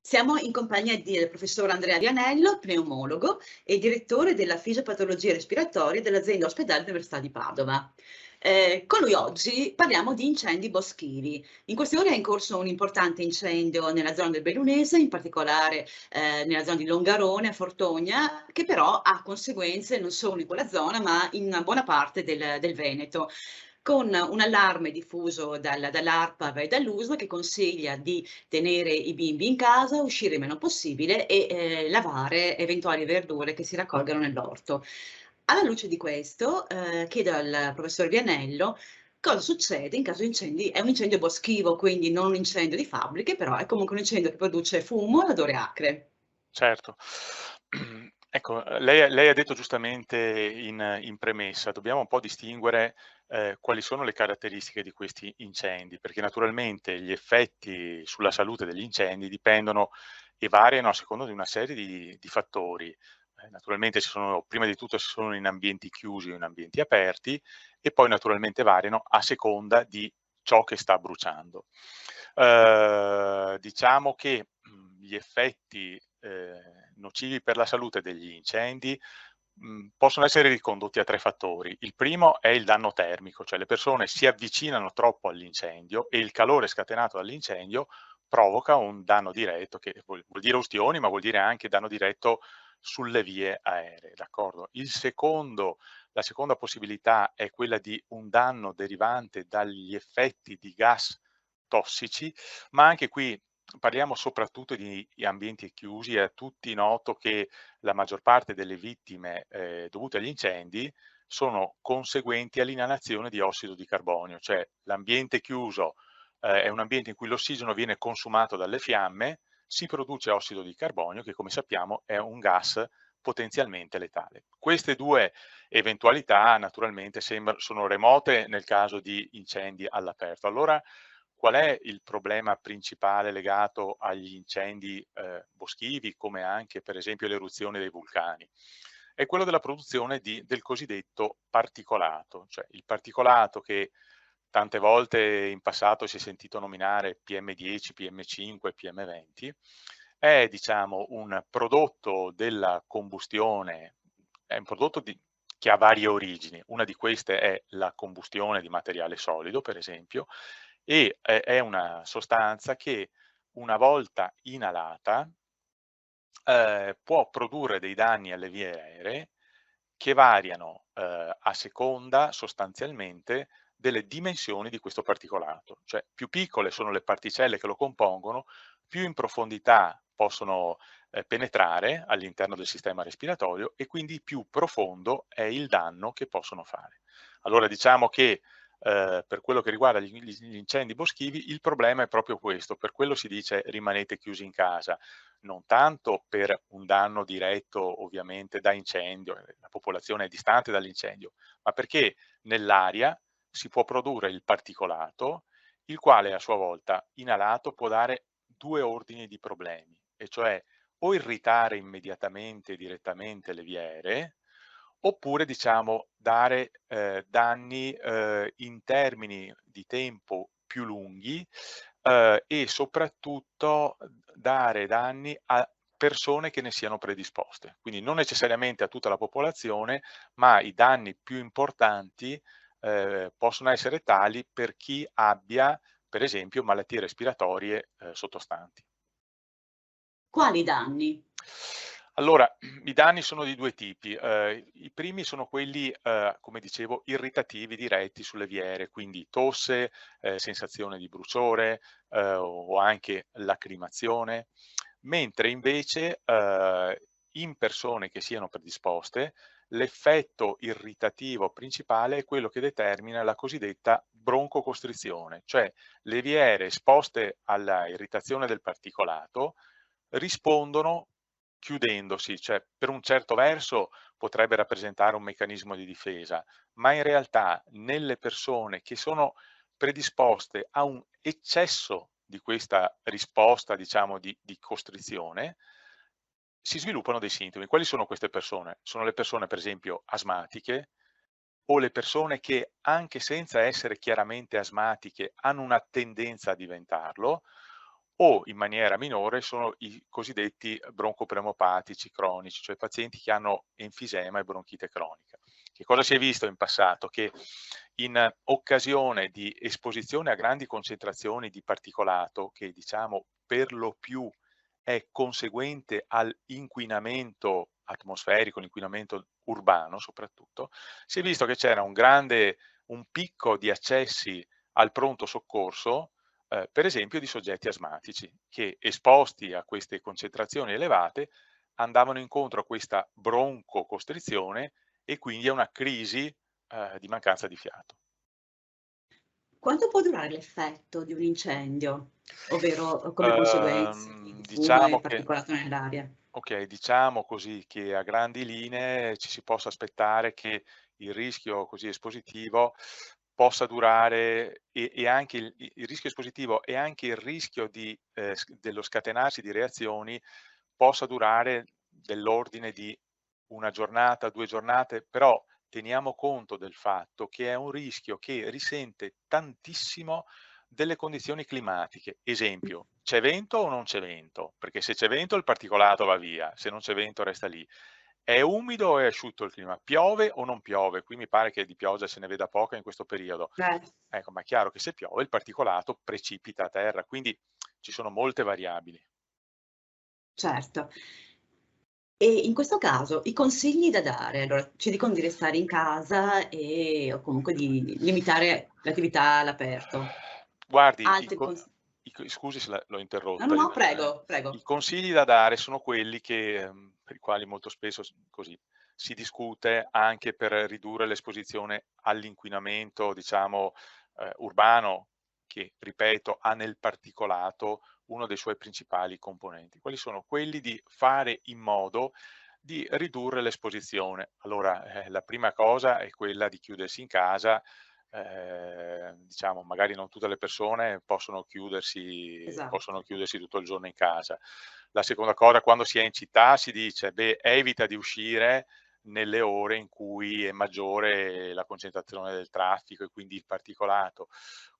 Siamo in compagnia del professor Andrea Vianello, pneumologo e direttore della fisiopatologia respiratoria dell'azienda ospedale dell'Università di Padova. Con lui oggi parliamo di incendi boschivi. In queste ore è in corso un importante incendio nella zona del Bellunese, in particolare nella zona di Longarone, a Fortogna, che però ha conseguenze non solo in quella zona, ma in una buona parte del Veneto, con un allarme diffuso dall'ARPAV e dall'USL che consiglia di tenere i bimbi in casa, uscire il meno possibile e lavare eventuali verdure che si raccolgano nell'orto. Alla luce di questo, chiedo al professor Vianello cosa succede in caso di incendi. È un incendio boschivo, quindi non un incendio di fabbriche, però è comunque un incendio che produce fumo e odore acre. Certo. Ecco, lei ha detto giustamente in premessa, dobbiamo un po' distinguere, quali sono le caratteristiche di questi incendi, perché naturalmente gli effetti sulla salute degli incendi dipendono e variano a seconda di una serie di fattori. Naturalmente prima di tutto se sono in ambienti chiusi o in ambienti aperti e poi naturalmente variano a seconda di ciò che sta bruciando. Diciamo che, gli effetti, nocivi per la salute degli incendi, possono essere ricondotti a 3 fattori. Il primo è il danno termico, cioè le persone si avvicinano troppo all'incendio e il calore scatenato dall'incendio provoca un danno diretto che vuol dire ustioni, ma vuol dire anche danno diretto sulle vie aeree, d'accordo? La seconda possibilità è quella di un danno derivante dagli effetti di gas tossici, ma anche qui parliamo soprattutto di ambienti chiusi. È a tutti noto che la maggior parte delle vittime, dovute agli incendi sono conseguenti all'inalazione di ossido di carbonio, cioè l'ambiente chiuso, è un ambiente in cui l'ossigeno viene consumato dalle fiamme, si produce ossido di carbonio che, come sappiamo, è un gas potenzialmente letale. Queste 2 eventualità naturalmente sono remote nel caso di incendi all'aperto. Allora, qual è il problema principale legato agli incendi, boschivi, come anche per esempio l'eruzione dei vulcani? È quello della produzione del cosiddetto particolato, cioè il particolato che tante volte in passato si è sentito nominare PM10, PM5, PM20, è diciamo un prodotto della combustione, è un prodotto che ha varie origini. Una di queste è la combustione di materiale solido, per esempio, e è una sostanza che una volta inalata può produrre dei danni alle vie aeree che variano, a seconda sostanzialmente delle dimensioni di questo particolato. Cioè più piccole sono le particelle che lo compongono, più in profondità possono, penetrare all'interno del sistema respiratorio e quindi più profondo è il danno che possono fare. Allora diciamo che, per quello che riguarda gli incendi boschivi, il problema è proprio questo, per quello si dice: "Rimanete chiusi in casa", non tanto per un danno diretto ovviamente da incendio, la popolazione è distante dall'incendio, ma perché nell'aria si può produrre il particolato, il quale a sua volta inalato può dare 2 ordini di problemi, e cioè o irritare immediatamente e direttamente le vie aeree, oppure diciamo dare, danni, in termini di tempo più lunghi, e soprattutto dare danni a persone che ne siano predisposte. Quindi non necessariamente a tutta la popolazione, ma i danni più importanti, possono essere tali per chi abbia, per esempio, malattie respiratorie, sottostanti. Quali danni? Allora, i danni sono di 2 tipi. I primi sono quelli, come dicevo, irritativi diretti sulle vie aeree, quindi tosse, sensazione di bruciore, o anche lacrimazione, mentre invece, in persone che siano predisposte, l'effetto irritativo principale è quello che determina la cosiddetta broncocostrizione, cioè le vie aeree esposte alla irritazione del particolato rispondono chiudendosi, cioè per un certo verso potrebbe rappresentare un meccanismo di difesa, ma in realtà nelle persone che sono predisposte a un eccesso di questa risposta, diciamo, di costrizione, si sviluppano dei sintomi. Quali sono queste persone? Sono le persone, per esempio, asmatiche, o le persone che, anche senza essere chiaramente asmatiche, hanno una tendenza a diventarlo, o in maniera minore sono i cosiddetti broncopneumopatici cronici, cioè pazienti che hanno enfisema e bronchite cronica. Che cosa si è visto in passato? Che in occasione di esposizione a grandi concentrazioni di particolato, che diciamo per lo più è conseguente all'inquinamento atmosferico, l'inquinamento urbano soprattutto, si è visto che c'era un picco di accessi al pronto soccorso, per esempio di soggetti asmatici, che esposti a queste concentrazioni elevate andavano incontro a questa broncocostrizione e quindi a una crisi di mancanza di fiato. Quanto può durare l'effetto di un incendio, ovvero come conseguenze di fumo e Diciamo che particolato nell'aria? Okay, diciamo così che a grandi linee ci si possa aspettare che il rischio così espositivo possa durare e anche il rischio espositivo e anche il rischio di dello scatenarsi di reazioni possa durare dell'ordine di 1 giornata, 2 giornate, però teniamo conto del fatto che è un rischio che risente tantissimo delle condizioni climatiche. Esempio, c'è vento o non c'è vento? Perché se c'è vento il particolato va via, se non c'è vento resta lì. È umido o è asciutto il clima? Piove o non piove? Qui mi pare che di pioggia se ne veda poca in questo periodo. Eh, Ecco, ma è chiaro che se piove il particolato precipita a terra, quindi ci sono molte variabili. certo. E in questo caso i consigli da dare, allora ci dicono di restare in casa o comunque di limitare l'attività all'aperto. Guardi, Altri scusi se l'ho no, no, interrotta, no, prego, i prego. consigli da dare sono quelli che, per i quali molto spesso così, si discute anche per ridurre l'esposizione all'inquinamento, diciamo, urbano, che, ripeto, ha nel particolato uno dei suoi principali componenti. Quali sono? Quelli di fare in modo di ridurre l'esposizione. Allora, la prima cosa è quella di chiudersi in casa, diciamo magari non tutte le persone possono Esatto. chiudersi tutto il giorno in casa. La seconda cosa, quando si è in città si dice: "Beh, evita di uscire nelle ore in cui è maggiore la concentrazione del traffico e quindi il particolato".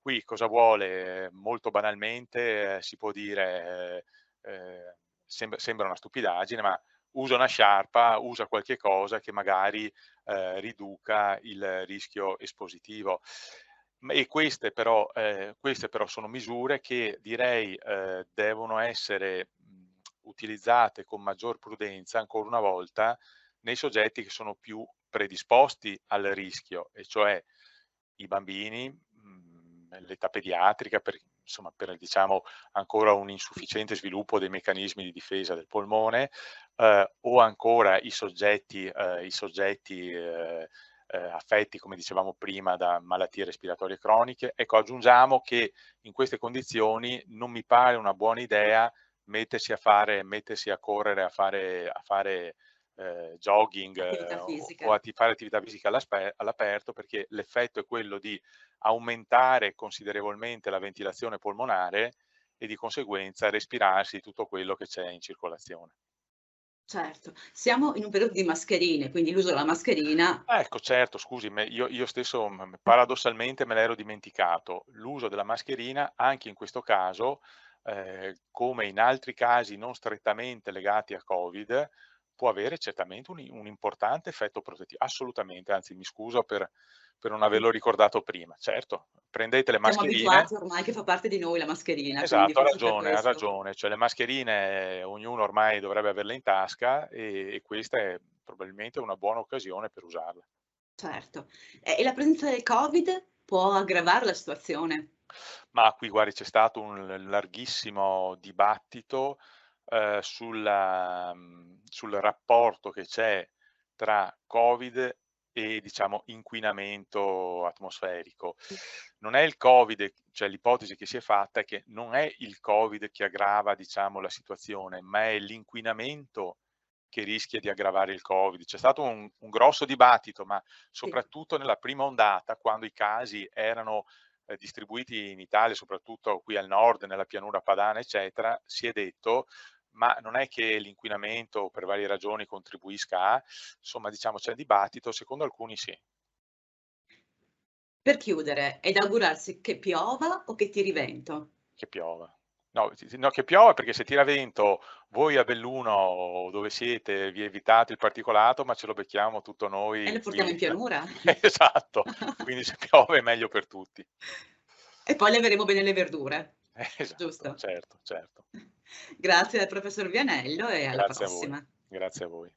Qui cosa vuole? Molto banalmente, si può dire, sembra una stupidaggine, ma usa una sciarpa, usa qualche cosa che magari riduca il rischio espositivo. E queste però sono misure che direi devono essere utilizzate con maggior prudenza, ancora una volta, nei soggetti che sono più predisposti al rischio, e cioè i bambini, l'età pediatrica, insomma, per diciamo ancora un insufficiente sviluppo dei meccanismi di difesa del polmone, o ancora i soggetti affetti, come dicevamo prima, da malattie respiratorie croniche. Ecco, aggiungiamo che in queste condizioni non mi pare una buona idea mettersi a correre, a fare jogging, Attività o fisica. fare attività fisica all'aperto, perché l'effetto è quello di aumentare considerevolmente la ventilazione polmonare e di conseguenza respirarsi tutto quello che c'è in circolazione. Certo. Siamo in un periodo di mascherine, quindi l'uso della mascherina. Ecco, certo, scusi, io stesso paradossalmente me l'ero dimenticato. L'uso della mascherina anche in questo caso, come in altri casi non strettamente legati a Covid, può avere certamente un importante effetto protettivo. Assolutamente, anzi mi scuso per non averlo ricordato prima. Certo, prendete le Siamo mascherine. abituati ormai che fa parte di noi la mascherina, quindi Esatto, forse per ha questo. ragione, cioè le mascherine ognuno ormai dovrebbe averle in tasca, e questa è probabilmente una buona occasione per usarle. Certo. E la presenza del Covid può aggravare la situazione? Ma qui guardi, c'è stato un larghissimo dibattito, sul rapporto che c'è tra Covid e, diciamo, inquinamento atmosferico. Non è il Covid, cioè l'ipotesi che si è fatta è che non è il Covid che aggrava, diciamo, la situazione, ma è l'inquinamento che rischia di aggravare il Covid. C'è stato un grosso dibattito, ma Sì. soprattutto nella prima ondata, quando i casi erano distribuiti in Italia, soprattutto qui al nord, nella pianura padana, eccetera, si è detto: ma non è che l'inquinamento per varie ragioni contribuisca a, insomma, diciamo, c'è dibattito, secondo alcuni sì, Per chiudere, è da augurarsi che piova o che tiri vento? che piova. No, no, che piove perché se tira vento, voi a Belluno o dove siete vi evitate il particolato, ma ce lo becchiamo tutto E noi lo portiamo in qui. pianura. Esatto, quindi se piove è meglio per tutti. E poi leveremo bene le verdure, Esatto, giusto? certo, certo. Grazie al professor Vianello e alla Grazie a voi, prossima. grazie a voi.